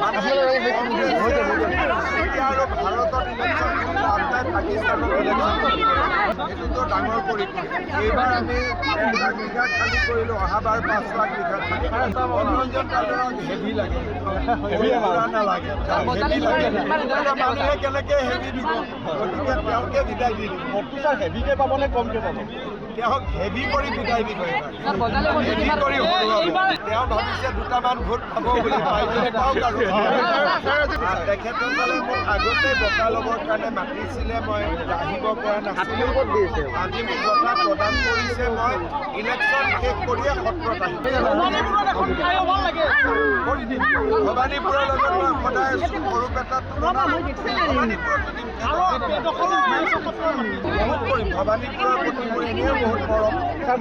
আৰু ভাৰতৰ ইলেকশ্যন আপোনাৰ পাকিস্তানৰ ইলেকশ্যন এইটোতো ডাঙৰ পৰিক্ৰমা। এইবাৰ আমি 1 লাখ বিঘা খালী কৰিলোঁ, অহাবাৰ 5 লাখ বিঘা খালী। মনোৰঞ্জন কালক হেভি লাগে, হেভি নালাগে, হেভি লাগে। মানুহে কেনেকৈ হেভি দিব, গতিকে তেওঁকে বিদায় দি দিম। ছাৰ হেভিকে পাবনে কমকে পাব? তেওঁক হেভি কৰি বিদায় দিব। হেভি কৰি তেওঁ ভাবিছে দুটামান ভোট পাব বুলি, পাই যদি পাওক আৰু। তেখেতসকলে মোক আগতেই বঁটা ল'বৰ কাৰণে মাতিছিলে, মই আহিব পৰা নাছিলোঁ। আজি মোক বঁটা প্ৰদান কৰিছে। মই ইলেকশ্যন শেষ কৰিয়ে সত্ৰত আহিম। কৰি দিম। ভৱানীপুৰৰ লগত মই সদায় সৰুপেটাত বহুত কৰিম। ভৱানীপুৰৰ প্ৰতি মোৰ এনেও বহুত মৰম।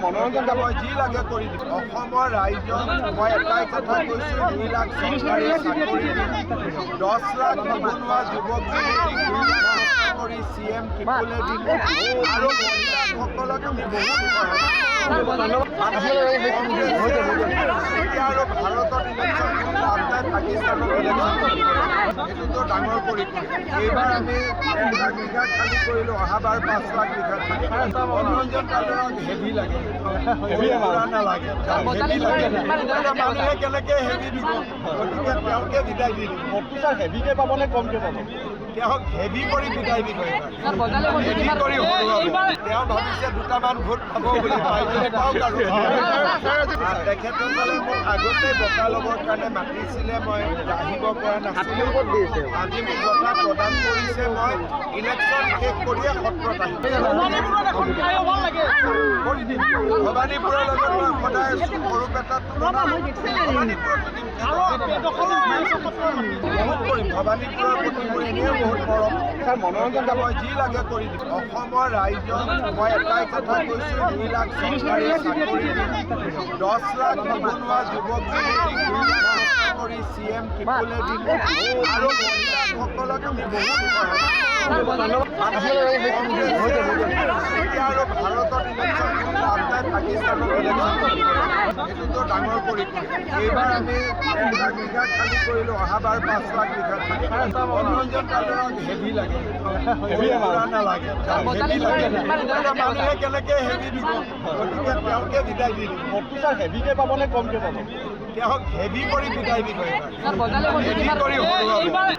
মনোৰঞ্জন মই যি লাগে কৰি দিম। অসমৰ ৰাইজক মই এটাই কথা কৈছোঁ, 2 লাখ চৰকাৰী চাকৰি দিম, 10 লাখ নিবনুৱা যুৱক কৰি CM টিপুলে দিম, আৰু মহিলাসকলক আমি বহুত আৰু ভাৰতৰ ইলেকশ্যন আপোনাৰ পাকিস্তানৰ ইলেকশ্যন এইটোতো ডাঙৰ পৰিক্ৰমা। এইবাৰ আমি 1 লাখ বিঘা খালী কৰিলোঁ, অহাবাৰ 5 লাখ বিঘা খালী। মনোৰঞ্জন কালক হেভি লাগে, হেভি নালাগে, হেভি লাগে। মানুহে কেনেকৈ হেভি দিব, গতিকে তেওঁকে বিদায় দি দিম। ছাৰ হেভিকে পাবনে কমকে পাব? তেওঁক হেভি কৰি বিদায় দিব। হেভি কৰি তেওঁ ভাবিছে দুটামান ভোট পাব বুলি, পাই যদি পাওক আৰু। তেখেতসকলে মোক আগতেই বঁটা ল'বৰ কাৰণে মাতিছিলে, মই আহিব পৰা নাছিলোঁ। আজি মোক বঁটা প্ৰদান কৰিছে। মই ইলেকশ্যন শেষ কৰিয়ে সত্ৰত আহিম। কৰি দিম। ভৱানীপুৰৰ লগত মই সদায় সৰুপেটাত বহুত কৰিম। ভৱানীপুৰৰ প্ৰতি মোৰ এনেও বহুত মৰম। ছাৰ মনোৰঞ্জন মই যি লাগে কৰি দিম। অসমৰ ৰাইজক মই এটাই কথা কৈছোঁ, 2 লাখ চৰকাৰী চাকৰি দিম, 10 লাখ নিবনুৱা যুৱক কৰি CM টিপুলে দিম, আৰু মহিলাসকলক আমি বহুত আৰু ভাৰতৰ ইলেকশ্যন আপোনাৰ পাকিস্তানৰ ইলেকশ্যন এইটোতো ডাঙৰ পৰিক্ৰমা। এইবাৰ আমি 1 লাখ বিঘা খালী কৰিলোঁ, অহাবাৰ 5 লাখ বিঘা খালী। মনোৰঞ্জন কালক হেভি লাগে, হেভি নালাগে, হেভি লাগে। মানুহে কেনেকৈ হেভি দিব, গতিকে তেওঁকে বিদায় দি দিম। ছাৰ হেভিকে পাবনে কমকে পাব? তেওঁক হেভি কৰি বিদায় দিব। হেভি কৰি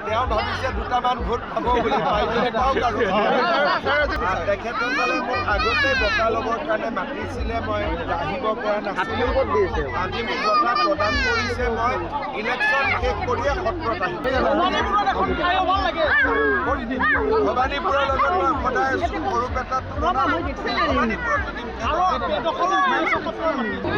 তেওঁ ভাবিছে দুটামান ভোট পাব বুলি, পাই যদি পাওক আৰু। তেখেতসকলে মোক আগতেই বঁটা ল'বৰ কাৰণে মাতিছিলে, মই আহিব পৰা নাছিলোঁ। আজি মোক বঁটা প্ৰদান কৰিছে। মই ইলেকশ্যন শেষ কৰিয়ে সত্ৰত আহিম। কৰি দিম। ভৱানীপুৰৰ লগত মই সদায় সৰুপেটাত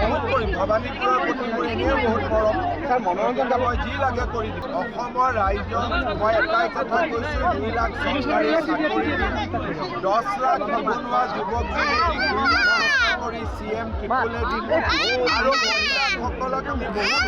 বহুত কৰিম। ভৱানীপুৰৰ প্ৰতি মোৰ এনেও বহুত মৰম। ছাৰ মনোৰঞ্জন মই যি লাগে কৰি দিম। অসমৰ ৰাইজক মই এটাই কথা কৈছোঁ, 2 লাখ চৰকাৰী চাকৰি দিম, 10 লাখ নিবনুৱা যুৱক কৰি CM টিপুলে দিম, আৰু মহিলাসকলক আমি বহুত